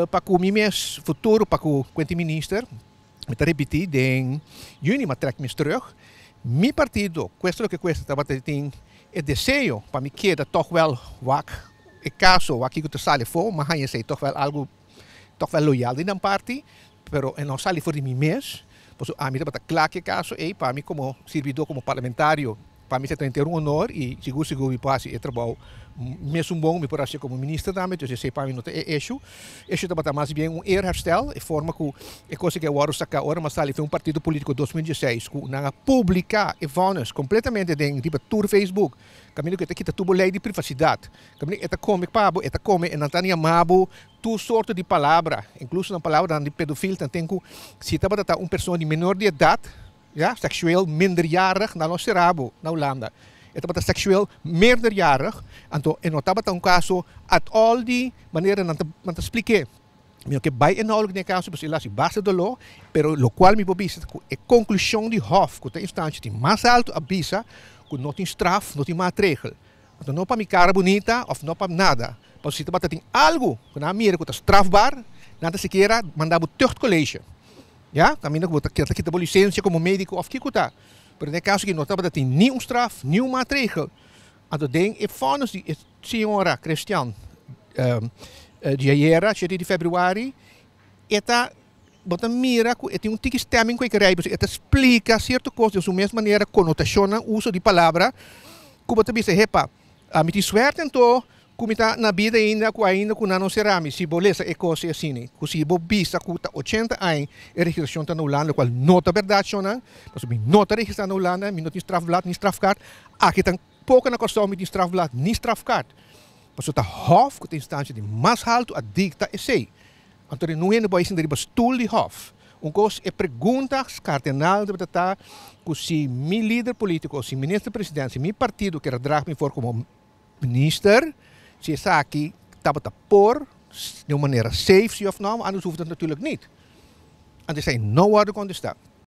para o mês futuro, para o minister, met repetir, em junho, mas trek me terug. Meu partido, questo que cuesta, tem o desejo para me queda toch wel wak, e caso wak ik te sale for, mas hij sei toch wel algo, toch wel loyal in een party, pero não sale for de mim mês, pues a mim tá claro que caso, e para mim como servidor como parlamentário, para mim é um honor e seguro me passe e trabalho mesmo bom me parece como ministro também, então eu sei para mim não é isso tá mais bem herstel e forma que é coisa que agora saca agora mas ali foi partido político 2016 que na publicar e vanas completamente em tipo tour Facebook caminho que kita tubo lei de privacidade caminho eta come pabo eta come e Natania Mabo tu sorte de palavra incluso na palavra de pedofil tem que se tá pessoa de menor de idade ja, seksueel minderjarig na nosso rabo na Holanda. Het is seksueel meerderjarig. En notaba um caso at all die maneira não te expliquei. Meu que bij inhoudelijk nesse caso, porque lá se basta do law, pero lo qual me bobisa é conclusão de hof, que a instância de mais alto avisa que não tem straf, não tem maatregel. Então não para me cara bonita ou não para nada. Porque se você tem algo que na mira que é strafbaar, nada sequer mandar o teu colégio. Ja, caminho que você tem licença como médico ou que está. Mas nesse caso que não estava tem nenhum straf, nenhum maatregel. Então tem e fónos de senhora Christian de ayer, 7 de februari, eta bota mira que tem tique stemming que rai, eta explica certa coisa de mesma maneira conotaciona uso de palavra, que bota bisa hepa, a miti suerte então como está na vida ainda com não será se beleza é coisa assim que se bisa que 80 anos a registração está na Holanda qual nota verdade não mas bem nota registrada na Holanda me não tem strafblad nem strafkaart aqui tem pouco na costume de strafblad nem strafkaart mas está hof que tem instância de mais alto a dicta é sei então não é no país ainda de stoel de hof coisa é perguntas cardenal de batata que se meu líder político se ministro presidente se meu partido que drag me for como minister se essa aqui estava por de uma maneira safe, se of não, anders hoeft het natuurlijk niet. En er zijn no other contestar.